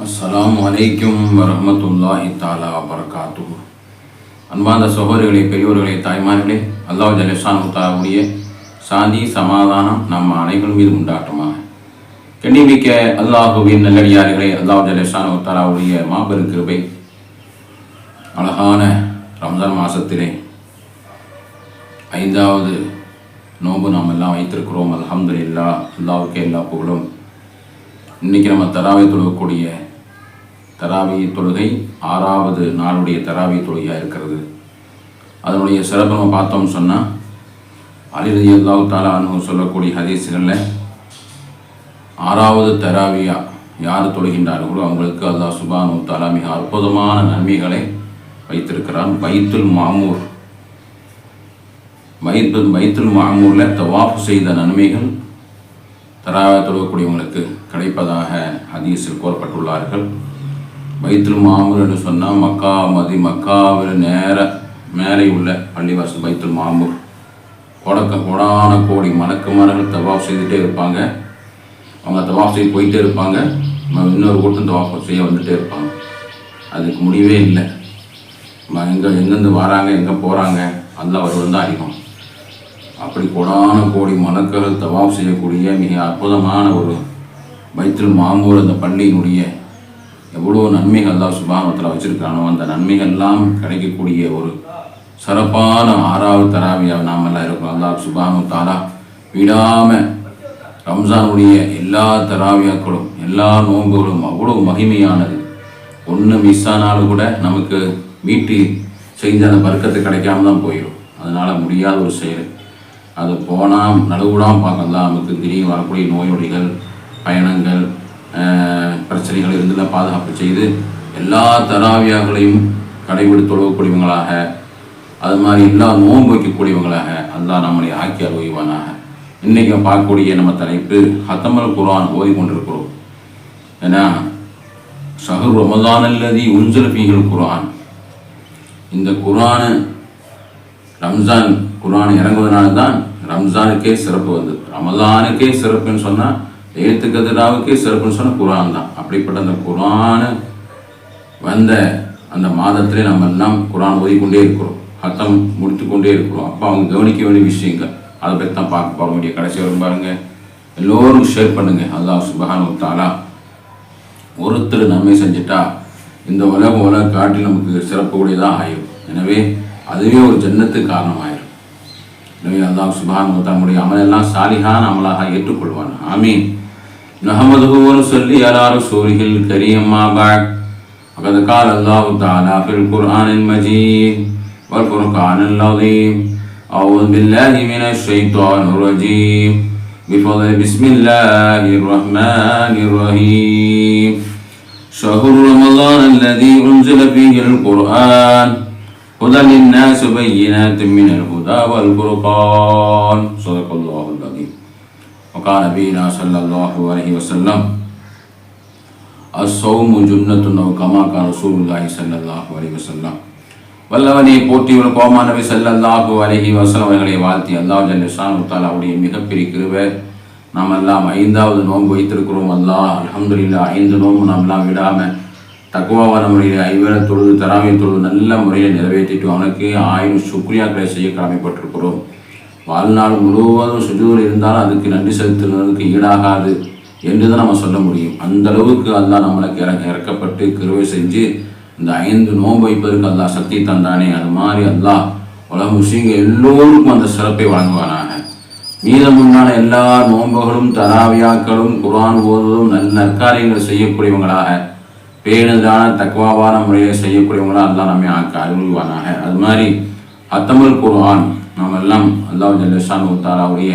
அஸ்ஸலாமு அலைக்கும் வரஹ்மத்துல்லாஹி தஆலா வபரகாத்துஹு. அன்பார்ந்த சகோதரிகளே, பெரியோர்களே, தாய்மார்களே, அல்லாஹ் ஜல்லஷானஹு தஆலாவுடைய சாந்தி சமாதானம் நம் அனைவரும் மீது உண்டாட்டுமாக. கண்ணிமிக்க அல்லாஹுவின் நல்லடியார்களே, அல்லாஹ் ஜல்லஷானஹு தஆலாவுடைய மாபெரும் கிருபை அழகான ரம்ஜான் மாதத்திலே 5வது நோன்பு நாம் எல்லாம் வைத்திருக்கிறோம். அல்ஹம்துலில்லாஹ், அல்லாஹ்வுக்கே எல்லா புகழும். இன்றைக்கி நம்ம தராவி தொழுகக்கூடிய தராவி தொழுகை 6வது நாளுடைய தராவி தொழுகையாக இருக்கிறது. அதனுடைய சிறப்பு நம்ம பார்த்தோம்னு சொன்னால், அலி ரலியல்லாஹு தஆலா அன்ஹு சொல்லக்கூடிய ஹதீஸ்களில் 6வது தராவியா யார் தொழுகின்றார்களோ அவங்களுக்கு அல்லாஹ் சுப்ஹானஹு வ தஆலா மிக அற்புதமான நன்மைகளை வைத்திருக்கிறான். பைத்துல் மாமூரில் தவாஃப் செய்த நன்மைகள் தராவி தொழுகக்கூடியவங்களுக்கு கிடைப்பதாக ஹதீஸில் கூறப்பட்டுள்ளார்கள். பைத்துல் மாமூர் என்று சொன்னால் மக்காவில் நேர மேலே உள்ள பள்ளிவாசல் பைத்துல் மாமூர். கோடான கோடி மலக்குமார்கள் தவாஃப் செய்துகிட்டே இருப்பாங்க. அவங்க தவாஃப் செய்து போயிட்டே இருப்பாங்க, இன்னொரு கூட்டம் தவாஃப் செய்ய வந்துகிட்டே இருப்பாங்க. அதுக்கு முடிவே இல்லை. எங்கேருந்து வராங்க, எங்கே போகிறாங்க, அல்லாஹ் ஒருவர் தான் அறிவோம். அப்படி கோடான கோடி மலக்குகள் தவாஃப் செய்யக்கூடிய மிக அற்புதமான ஒரு பைத்துல் மாமூர், அந்த பள்ளியினுடைய எவ்வளோ நன்மைகள் அல்லாஹ் சுப்ஹானஹு வ தஆலா வச்சுருக்கானோ அந்த நன்மைகள்லாம் கிடைக்கக்கூடிய ஒரு சிறப்பான 6வது தராவியாக நாம் எல்லாம் இருக்கிறோம். அல்லாஹ் சுப்ஹானஹு வ தஆலா விடாமல் ரம்ஜானுடைய எல்லா தராவியாக்களும் எல்லா நோன்புகளும் அவ்வளோ மகிமையானது. ஒன்று மிஸ் ஆனாலும் கூட நமக்கு வீட்டு செஞ்ச அந்த பர்க்கத்து கிடைக்காம தான் போயிடும். அதனால் முடியாத ஒரு செயல். அது போனால் நடுவுடாமல் பார்க்கலாம். நமக்கு திடீர்னு வரக்கூடிய நோய் நொடிகள், பயணங்கள், பிரச்சனைகள் இருந்தெல்லாம் பாதுகாப்பு செய்து எல்லா தராவியாக்களையும் கடைபிடித்து தொழக்கூடியவங்களாக, அது மாதிரி எல்லா நோன்பு வைக்கக்கூடியவங்களாக அல்லாஹ் நம்மளை ஆக்கி அருள்வானாக. இன்றைக்கி பார்க்கக்கூடிய நம்ம தலைப்பு ஹத்தமல் குர்ஆன் ஓதி கொண்டிருக்கிறோம். ஏன்னா ஷஹ்ரு ரமதான் அல்லதி உன்சில ஃபீஹில் குர்ஆன். இந்த குர்ஆன் ரம்ஜான் குர்ஆன் இறங்குவதனால தான் ரம்ஜானுக்கே சிறப்பு வந்தது. ரமலானுக்கே சிறப்புன்னு சொன்னால், எழுத்துக்கதிராவுக்கே சிறப்புன்னு சொன்னால் குர்ஆன் தான். அப்படிப்பட்ட அந்த குர்ஆன் வந்த அந்த மாதத்திலே நம்ம எல்லாம் குர்ஆன் ஓதிக்கொண்டே இருக்கிறோம், ஹத்தம் முடித்து கொண்டே இருக்கிறோம். அப்போ அவங்க கவனிக்க வேண்டிய விஷயங்கள் அதை பற்றி தான் பார்க்க போக வேண்டிய. கடைசி வரும் பாருங்கள், எல்லோரும் ஷேர் பண்ணுங்கள். அல்லாஹ் சுப்ஹானஹு வ தஆலா ஒருத்தர் நன்மை செஞ்சுட்டா இந்த உலக காட்டில் நமக்கு சிறப்பு கூடியதாக ஆயிடும். எனவே அதுவே ஒரு ஜன்னத்துக்கு காரணமாயிடும். எனவே அல்லாஹ் சுப்ஹானஹு வ தஆலா நம்முடைய அமலெல்லாம் சாலிஹான அமலாக ஏற்றுக்கொள்வான். ஆமீன். நஹ்மதுஹு வ நுஸல்லி அலா ரசூலிஹில் கரீம். அம்மா பஅத். ஃபகத் கால அல்லாஹு தஆலா ஃபில் குர்ஆனில் மஜீத் வல் ஃபுர்கானில் அஸீம். அஊது பில்லாஹி மினஷ் ஷைத்தானிர் ரஜீம். பிஸ்மில்லாஹிர் ரஹ்மானிர் ரஹீம். ஷஹ்ரு ரமலான் அல்லதீ உன்சில ஃபீஹில் குர்ஆன் هدى للناس بينات من الهدى والفرقان. صدق الله العظيم. وقال نبينا صلى الله عليه وسلم الصوم جنة أو كما قال رسول الله صلى الله عليه وسلم. வல்லவனை போற்றியுள்ள கோமா நபி ஸல்லல்லாஹு அலைஹி வஸல்லம் அவர்களை வாழ்த்தி அல்லாஹ் ஜல்லஷானஹு தஆலாவுடைய மிகப்பெரிய கிருபை நாம் எல்லாம் 5வது நோன்பு வைத்திருக்கிறோம். அல்லாஹ் அல்ஹம்துலில்லாஹ் 5 நோன்பு நாம் எல்லாம் விடாமல் தக்குவாவான முறையில் 5 வேளை தொழுது தராவி தொழுது நல்ல முறையில் நிறைவேற்றிட்டு அவனுக்கு 1000 சுக்ரியாக்களை செய்ய கடமைப்பட்டிருக்கிறோம். வாழ்நாள் முழுவதும் சுஜூதில் இருந்தாலும் அதுக்கு நன்றி செலுத்துவதற்கு ஈடாகாது என்று தான் நம்ம சொல்ல முடியும். அந்த அளவுக்கு அல்லாஹ் நம்மளுக்கு இறக்கப்பட்டு கிருபை செஞ்சு இந்த 5 நோன்பு வைப்பதற்கு அல்லாஹ் சக்தி தந்தானே. அது மாதிரி அல்லாஹ் உலக முஸ்லிம்கள் எல்லோருக்கும் அந்த சிறப்பை வழங்குவானாக. மீதமுண்டான எல்லா நோன்புகளும் தராவியாக்களும் குர்ஆன் ஓதுவதும் நல்ல நற்காரியங்கள் செய்யக்கூடியவங்களாக, பேணுதலான தக்வாவான முறையை செய்யக்கூடியவங்களாக அல்லாஹ் நம்மை ஆக்க அருள்வானாக. அது மாதிரி ஹத்தமுல் குர்ஆன் நாம் எல்லாம் அல்லாஹ் ஜல்லஷானஹு தஆலாவுடைய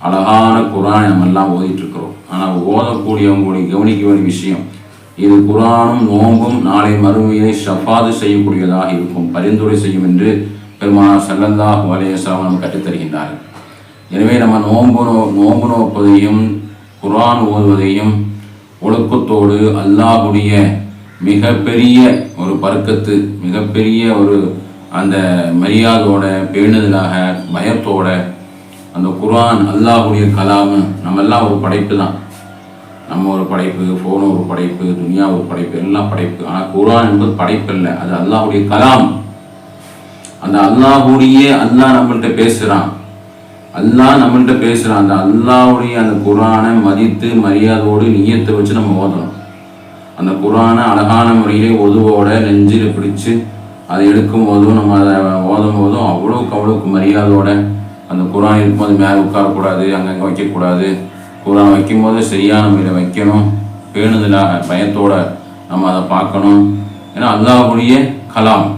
அழகான குர்ஆனை நம்ம எல்லாம் ஓதிட்டுருக்கிறோம். ஆனால் ஓதக்கூடியவங்களுடைய கவனிக்க வேண்டிய விஷயம், இது குர்ஆனும் நோன்பும் நாளை மறுமையை ஷஃபாது செய்யக்கூடியதாக இருக்கும், பரிந்துரை செய்யும் என்று பெருமானார் ஸல்லல்லாஹு அலைஹி வஸல்லம் நமக்கு கற்றுத்தருகின்றார்கள். எனவே நம்ம நோன்பு நோப்பதையும் குர்ஆன் ஓதுவதையும் ஒழுக்கத்தோடு அல்லாஹ்வுடைய மிகப்பெரிய ஒரு பரக்கத்து, மிகப்பெரிய ஒரு அந்த மரியாதையோட, பேணுதலாக, பயத்தோட அந்த குர்ஆன் அல்லாஹ்வுடைய கலாம், நம்மெல்லாம் ஒரு படைப்பு தான். நம்ம ஒரு படைப்பு, ஃபோன் ஒரு படைப்பு, துனியா ஒரு படைப்பு, எல்லாம் படைப்பு. ஆனால் குர்ஆன் என்பது படைப்பு இல்லை, அது அல்லாஹ்வுடைய கலாம். அந்த அல்லாஹ்வுடைய அல்லாஹ் நம்மள்கிட்ட பேசுகிறான், அந்த அல்லாஹ்வுடைய அந்த குர்ஆனை மதித்து மரியாதையோடு நியத்தை வச்சு நம்ம ஓதணும். அந்த குர்ஆனை அழகான முறையிலே ஒதுவோட நெஞ்சில் பிடிச்சு அதை எடுக்கும் போதும் நம்ம அதை ஓதும் போதும் அவ்வளோக்கு மரியாதையோட அந்த குர்ஆன் இருக்கும்போது மேலே உட்காரக்கூடாது, அங்கங்கே வைக்கக்கூடாது. குர்ஆன் வைக்கும்போது சரியான முறையில் வைக்கணும், பேணுதலாக பயத்தோட நம்ம அதை பார்க்கணும். ஏன்னா அல்லாஹ்வுடைய கலாம்.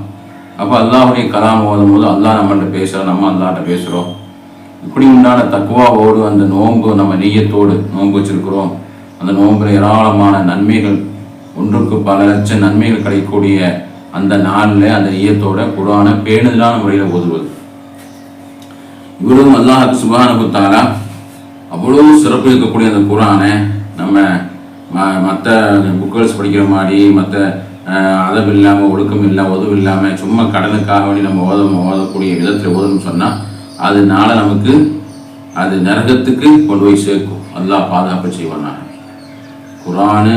அப்போ அல்லாஹ்வுடைய கலாம் ஓதும் போது அல்லாஹ் நம்மள்கிட்ட பேசுகிறோம், நம்ம அல்லாஹ்ட்ட பேசுகிறோம். இப்படி உண்டான தக்குவாவோடு அந்த நோன்பு நம்ம நெய்யத்தோடு நோன்பு வச்சிருக்கிறோம். அந்த நோம்பில் ஏராளமான நன்மைகள், ஒன்றுக்கு பல லட்சம் நன்மைகள் கிடைக்கக்கூடிய அந்த நாளில் அந்த நெய்யத்தோட குர்ஆனை பேணுதலான முறையில் ஓதுவது. இவ்வளவு அல்லாஹ் சுப்ஹானஹு வ தஆலா அவ்வளோ சிறப்பு இருக்கக்கூடிய அந்த குர்ஆனை நம்ம மற்ற புக்கல்ஸ் படிக்கிற மாதிரி மற்ற அதவு இல்லாமல் ஒழுக்கம் இல்லாமல் உதவு இல்லாமல் சும்மா கடனுக்காக வேண்டி நம்ம ஓதக்கூடிய விதத்தில் ஓதணும்னு சொன்னால் அதனால நமக்கு அது நரகத்துக்கு கொண்டு போய் சேர்க்கும். அல்லாஹ் பாதுகாப்பு செய்வானாக. குர்ஆனு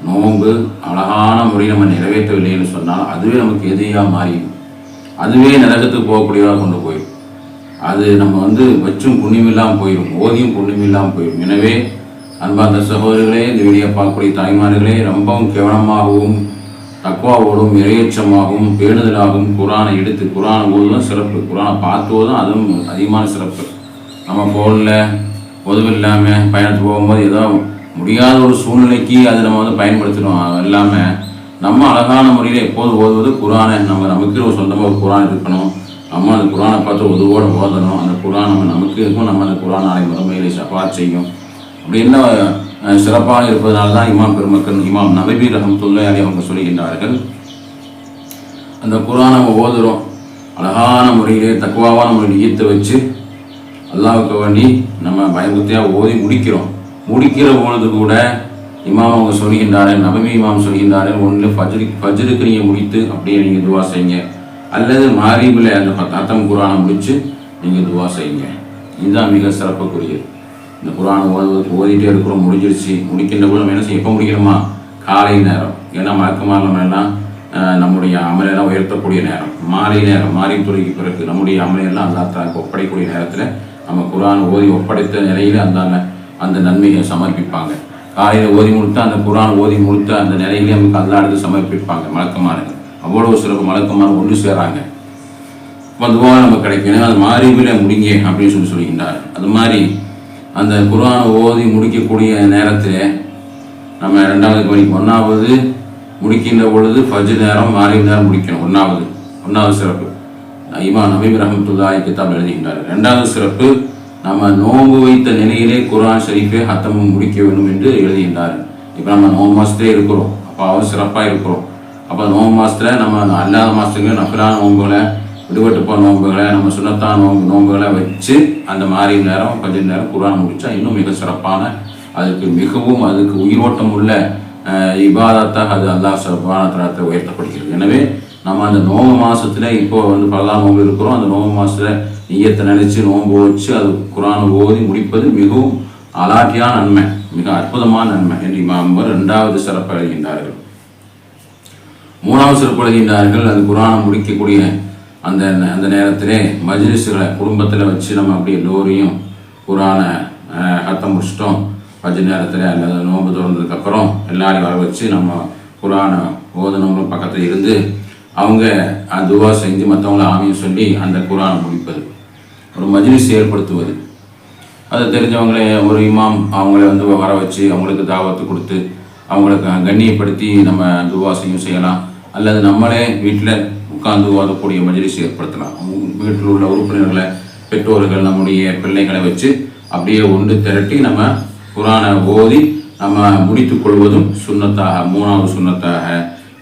நோன்பு அழகான முறையில் நம்ம நிறைவேற்றவில்லைன்னு சொன்னால் அதுவே நமக்கு எதிரியாக மாறிடும், அதுவே நரகத்துக்கு போகக்கூடியதாக கொண்டு போயிடும். அது நம்ம வச்சும் புண்ணியமில்லாமல் போயிடும், ஓதியும் புண்ணியமில்லாமல் போயிடும். எனவே அன்பார்ந்த சகோதரர்களே, இந்த வீடியோ பார்க்கக்கூடிய தாய்மார்களே, ரொம்பவும் கவனமாகவும் தக்வாவோடும் இறையச்சமாகவும் பேணுதலாகவும் குர்ஆனை எடுத்து குர்ஆனை ஓதுவதும் சிறப்பு, குர்ஆனை பார்த்துவதும் அதுவும் அதிகமான சிறப்பு. நம்ம ஃபோனில் உதவி இல்லாமல் பயணத்துக்கு போகும்போது ஏதோ முடியாத ஒரு சூழ்நிலைக்கு அதை நம்ம பயன்படுத்தணும். இல்லாமல் நம்ம அழகான முறையில் எப்போது ஓதுவது குர்ஆனை நமக்கு ஒரு சொந்தமாக ஒரு குர்ஆன் இருக்கணும். நம்ம அந்த குர்ஆனை பார்த்து உதவோடு ஓதணும். அந்த குர்ஆன் நமக்கு இருக்கும், நம்ம அந்த குர்ஆன் நாளை மறுமையிலே ஷஃபாஅத் செய்யும். அப்படி என்ன சிறப்பாக இருப்பதனால தான் இமாம் பெருமக்கள் இமாம் நவவி ரஹ்மத்துல்லாஹி அலைஹி அவங்க சொல்லுகின்றார்கள், அந்த குர்ஆனை நம்ம ஓதுறோம் அழகான முறையிலே தக்வாவான முறையில் ஈர்த்து வச்சு அல்லாஹ்வுக்கு வேண்டி நம்ம பயபக்தியாக ஓதி முடிக்கிற பொழுது கூட இமாம் அவங்க சொல்கின்றார்கள், நபவி இமாம் சொல்கின்றார்கள், ஒன்று ஃபஜ்ருக்கு நீங்கள் முடித்து அப்படியே நீங்கள் துவா செய்யுங்க, அல்லது மாரிபில் அந்த அத்தம் குர்ஆனை முடித்து நீங்கள் துவா செய்யுங்க. இதுதான் மிக சிறப்புக்குரியது. இந்த குர்ஆனை ஓதிட்டே இருக்கிறோம், முடிஞ்சிருச்சு, முடிக்கின்ற போது நம்ம என்ன செய்ய, எப்போ முடிக்கணுமா, காலை நேரம். ஏன்னா மலக்குமார்கள் எல்லாம் நம்முடைய அமலையெல்லாம் உயர்த்தக்கூடிய நேரம், மாலை நேரம், மாறி துறைக்கு பிறகு நம்முடைய அமலையெல்லாம் அல்லாஹ் ஒப்படைக்கக்கூடிய நேரத்தில் நம்ம குர்ஆனை ஓதி ஒப்படைத்த நிலையில் அந்த நன்மையை சமர்ப்பிப்பாங்க. காலையில் ஓதி முடித்து அந்த குர்ஆனை ஓதி முடித்து அந்த நிலையிலே நமக்கு அல்லாஹ் எடுத்து சமர்ப்பிப்பாங்க மலக்குமார்கள். அவ்வளவு சிறப்பு மலக்குமார்கள் ஒன்று சேராங்க, அதுவாக நமக்கு கிடைக்கும். ஏன்னா அது மாரிபில் முடிங்க அப்படின்னு சொல்லிக்கின்றார். அது மாதிரி அந்த குர்ஆனை ஓதி முடிக்கக்கூடிய நேரத்தில் நம்ம ரெண்டாவது மணிக்கு ஒன்றாவது முடிக்கின்ற பொழுது ஃபஜ்ர் நேரம் மாரிப் நேரம் முடிக்கணும். ஒன்றாவது சிறப்பு இமாம் நவவி ரஹ்மத்துல்லாஹி கிதாப் எழுதுகின்றார். ரெண்டாவது சிறப்பு நம்ம நோன்பு வைத்த நிலையிலே குர்ஆன் ஷரீஃபை ஹத்தமும் முடிக்க வேண்டும் என்று எழுதுகின்றார். இப்போ நம்ம நோன்பு மாதத்திலே இருக்கிறோம், அப்போ அவர் சிறப்பாக இருக்கிறோம். அப்போ நோன்பு மாதத்தில் நம்ம அல்லாத மாதத்துக்கு நஃபிலான நோன்புகளை, விடுபட்டு போன நோன்புகளை, நம்ம சுன்னத்தான நோன்புகளை வச்சு அந்த மாரிப் நேரம் ஃபஜ்ர் நேரம் குர்ஆன் முடித்தா இன்னும் மிக சிறப்பான, அதுக்கு உயிரோட்டம் உள்ள இபாதத்தாக அது அல்லாஹ் சுப்ஹானஹு வ தஆலா உயர்த்தப்படுகிறது. எனவே நம்ம அந்த நோன்பு மாதத்தில் இப்போ பரதா நோன்பு இருக்கிறோம், அந்த நோன்பு மாதத்தில் நிய்யத்தை நினைச்சு நோன்பு வச்சு அது குர்ஆனை ஓதி முடிப்பது மிகவும் அலாட்டியான நன்மை, மிக அற்புதமான நன்மை என்று இமாம் இரண்டாவது சிறப்பு எழுதுகின்றார்கள். மூணாவது சிறப்பு எழுதுகின்றார்கள், அது குர்ஆனை முடிக்கக்கூடிய அந்த நேரத்திலே மஜ்லிஸ்களை குடும்பத்தில் வச்சு நம்ம அப்படி எல்லோரையும் குர்ஆனை ஹத்தம் முடிச்சிட்டோம் ஃபஜ்ர் நேரத்தில் அல்லது நோன்பு திறந்ததுக்கப்புறம் எல்லாரையும் வர வச்சு நம்ம குர்ஆனை ஓதுனவங்களும் பக்கத்தில் இருந்து அவங்க துவா செஞ்சு மற்றவங்கள ஆமீன் சொல்லி அந்த குர்ஆனை முடிப்பது, ஒரு மஜ்லிஸ் ஏற்படுத்துவது. அது தெரிஞ்சவங்களே ஒரு இமாம் அவங்கள வர வச்சு அவங்களுக்கு தாவத்து கொடுத்து அவங்களுக்கு கண்ணியப்படுத்தி நம்ம துவா செய்யலாம். அல்லது நம்மளே வீட்டில் உட்கார்ந்து ஓதக்கூடிய மஜ்லிஸ் ஏற்படுத்தலாம். வீட்டில் உள்ள உறுப்பினர்களை, பெற்றோர்கள், நம்முடைய பிள்ளைகளை வச்சு அப்படியே ஒன்று திரட்டி நம்ம குர்ஆனை ஓதி நம்ம முடித்து கொள்வதும் சுன்னத்தாக, மூணாவது சுன்னத்தாக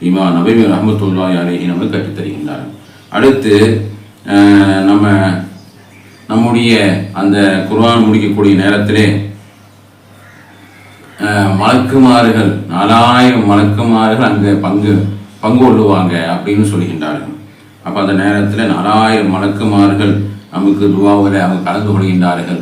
இமாம் நவவி ரஹ்மத்துல்லாஹி அலைஹி நமக்கு கற்றுத்தருகின்றார். அடுத்து நம்முடைய அந்த குர்ஆன் முடிக்கக்கூடிய நேரத்திலே மலக்குமார்கள் 4000 மலக்குமார்கள் அங்கே பங்கு கொள்ளுவாங்க அப்படின்னு சொல்லுகின்றார்கள். அப்போ அந்த நேரத்தில் 4000 மலக்குமார்கள் நமக்கு துவாவில் அவங்க கலந்து கொள்கின்றார்கள்.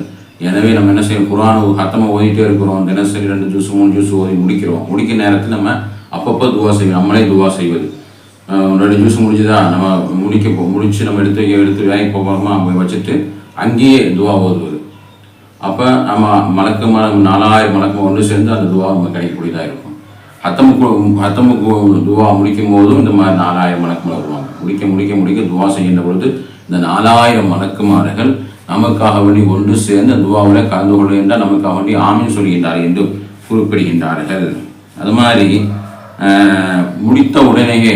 எனவே நம்ம என்ன செய்யணும், குர்ஆன் ஹத்தமை ஓதிட்டே இருக்கிறோம், தினசரி 2 ஜூஸ் 3 ஜூஸ் ஓதி முடிக்கிறோம். முடிக்கிற நேரத்தில் நம்ம அப்பப்போ துவா செய்வோம், நம்மளே துவா செய்வது. 2 ஜூஸ் முடிஞ்சுதா, நம்ம முடிச்சு நம்ம எடுத்து வேலைக்கு போகிறோமா போய் வச்சுட்டு அங்கேயே துவா ஓதுவது. அப்போ நம்ம 4000 மலக்கு ஒன்று சேர்ந்து அந்த துவா நம்ம கிடைக்கக்கூடியதாக இருக்கும். ஹத்தமுக்கு துவா முடிக்கும் போதும் இந்த மாதிரி 4000 மலக்குமார் வருவாங்க. முடிக்க துவா செய்கின்ற பொழுது இந்த 4000 மலக்குமார்கள் நமக்காக வேண்டி ஒன்று சேர்ந்து துவாவில் கலந்து கொள்கின்றார், நமக்காக வேண்டி ஆமீன் சொல்கின்றார் என்று குறிப்பிடுகின்றார்கள். அது மாதிரி முடித்த உடனேயே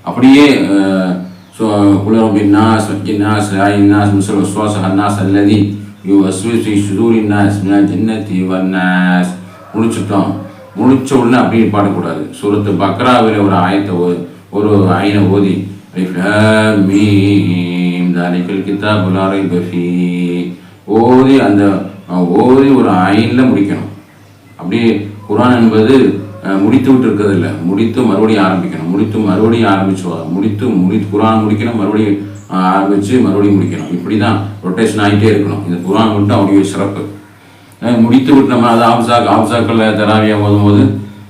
அப்படியே முடிச்சுட்டோம். முடிச்ச உடனே அப்படியே பாடக்கூடாது. சூரத்து பக்ராவில் ஒரு ஆயத்தை ஒரு ஐனை ஓதி ஓதி அந்த ஓதி ஒரு ஐனில் முடிக்கணும். அப்படியே குர்ஆன் என்பது முடித்து விட்டு இருக்கிறது இல்லை, முடித்து மறுபடியும் ஆரம்பிக்கணும். முடித்து குர்ஆன் முடிக்கணும், மறுபடியும் ஆரம்பித்து மறுபடியும் முடிக்கணும். இப்படி தான் ரொட்டேஷன் ஆகிட்டே இருக்கணும். இந்த குர்ஆன் மட்டும் அவருடைய சிறப்பு. முடித்து விட்டு நம்ம அது ஆப்சாக்களில் தராவியாக ஓதும் போது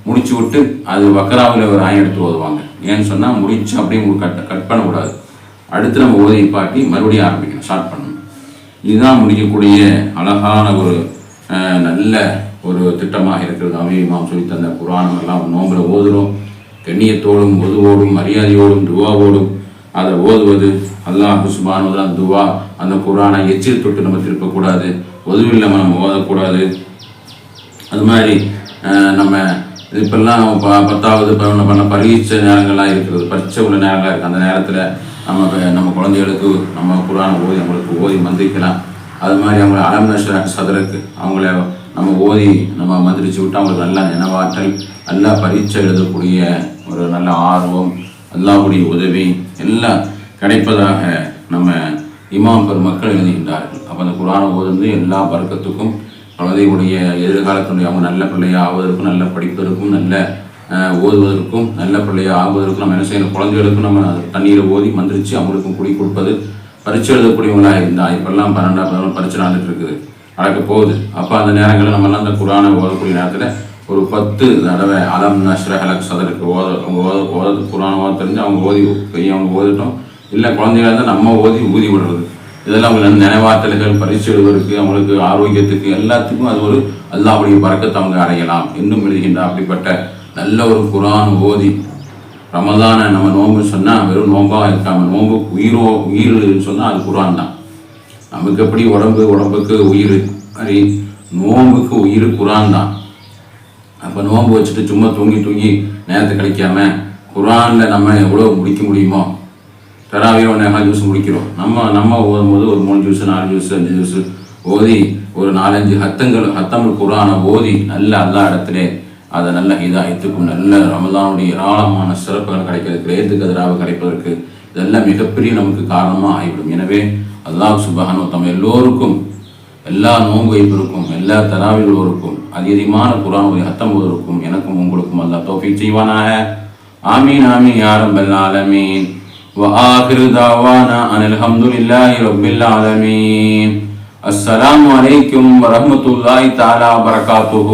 முடிச்சு விட்டு அது பக்ராவில் ஒரு ஆயம் எடுத்து ஓதுவாங்க. ஏன்னு சொன்னால் முடிச்சு அப்படியே கட் பண்ணக்கூடாது. அடுத்து நம்ம ஓதி பாட்டி மறுபடியும் ஆரம்பிக்கணும், ஸ்டார்ட் பண்ணணும். இதுதான் முடிக்கக்கூடிய அழகான ஒரு நல்ல ஒரு திட்டமாக இருக்கிறது. இமாம் சொல்லி தந்த குர்ஆன் எல்லாம் நோம்பில் ஓதுறோம், கண்ணியத்தோடும் பொதுவோடும் மரியாதையோடும் துவாவோடும் அதை ஓதுவது. அல்லாஹ் சுப்ஹானஹு வ தஆலா துவா அந்த குர்ஆனை எச்சில் தொட்டு நம்ம திருப்பக்கூடாது, ஒதுவில்லாமல் நம்ம ஓதக்கூடாது. அது மாதிரி நம்ம இப்பெல்லாம் 10வது 11 பண்ண பரீட்சை நேரங்கள்லாம் இருக்கிறது, பரீட்சை உள்ள நேரங்களாக இருக்குது. அந்த நேரத்தில் நம்ம குழந்தைகளுக்கு நம்ம குர்ஆனை நம்மளுக்கு ஓதி மந்திரிக்கலாம். அது மாதிரி அவங்கள அலம் நஷ்ரஹ் சத்ரக் அவங்கள நம்ம ஓதி நம்ம மந்திரிச்சு விட்டு அவங்களுக்கு நல்ல நினைவாற்றல், நல்லா பரீட்சை எழுதக்கூடிய ஒரு நல்ல ஆர்வம், அல்லாஹ்வுடைய உதவி எல்லாம் கிடைப்பதாக நம்ம இமாம் பெருமக்கள் எழுதுகின்றார்கள். அப்போ அந்த குர்ஆனை ஓதுந்து எல்லா பரக்கத்துக்கும் குழந்தைகளுடைய எதிர்காலத்தினுடைய அவங்க நல்ல பிள்ளையாக ஆவதற்கும், நல்ல படிப்பதற்கும், நல்ல ஓதுவதற்கும், நல்ல பிள்ளையாக ஆகுவதற்கும் நம்ம என்ன செய்யணும், குழந்தைகளுக்கும் நம்ம தண்ணீரை ஓதி மந்திரிச்சு அவங்களுக்கும் குடி கொடுப்பது. பரீட்சை எழுதக்கூடியவங்களாக இருந்தால் இப்போல்லாம் 12ஆம் 11 பரீட்சை நடந்துட்டு இருக்குது, நடக்க போகுது. அப்போ அந்த நேரங்களில் நம்மளாம் அந்த குர்ஆனை ஓதக்கூடிய நேரத்தில் ஒரு 10 தடவை அலம் நஷ்ரஹ் லக் சத்ரக் ஓத குர்ஆனை ஓத தெரிஞ்சு அவங்க ஓதி பெரியவங்க ஓதிட்டோம், இல்லை குழந்தைகளாக இருந்தால் நம்ம ஊதி விடுறது. இதெல்லாம் அவங்களுக்கு நினைவாற்றல்கள், பரீட்சை எழுதுவதற்கு, அவங்களுக்கு ஆரோக்கியத்துக்கு எல்லாத்துக்கும் அது ஒரு அல்லாஹ்வுடைய பரக்கத்தை அவங்க அடையலாம் என்றும் எழுதுகின்ற அப்படிப்பட்ட நல்ல ஒரு குர்ஆன் ஓதி ரமதானை நம்ம நோன்பு சொன்னால் வெறும் நோம்பாக இருக்காமல் நோம்புக்கு உயிர்னு சொன்னால் அது குர்ஆன் தான். நமக்கு எப்படி உடம்புக்கு உயிர், மாதிரி நோம்புக்கு உயிர் குர்ஆன் தான். அப்போ நோன்பு வச்சுட்டு சும்மா தூங்கி நேரத்தை கிடைக்காம குர்ஆனில் நம்ம எவ்வளோ முடிக்க முடியுமோ, தராவியோ 1 ஜூஸ் முடிக்கிறோம். நம்ம ஓதும் போது ஒரு 3 ஜூஸ் 4 ஜூஸ் 5 ஜூஸ் ஓதி ஒரு 4-5 ஹத்தமுல் குர்ஆனை ஓதி நல்ல அல்லா இடத்துல அதை நல்ல ஹிதாயத்துக்கும் நல்ல ரமதானுடைய ஏராளமான சிறப்புகள் கிடைக்கிறதுக்கு, லேத்துக்கு எதிராக கிடைப்பதற்கு இதெல்லாம் மிகப்பெரிய நமக்கு காரணமாக ஆகிவிடும். எனவே அல்லாஹ் சுப்ஹானஹு வ தஆலா எல்லோருக்கும், எல்லா நோன்பு வைப்பிற்கும், எல்லா தராவிகளோருக்கும், அதிகமான குர்ஆனுடைய ஹத்தம் ஓதுவதற்கும் எனக்கும் உங்களுக்கும் அல்லாஹ் தௌஃபீக் செய்வானாக. ஆமீன் ஆமீன் யா ரப்பல் ஆலமீன். وآخر دعوانا أن الحمد لله رب العالمين. السلام عليكم ورحمة الله تعالى وبركاته.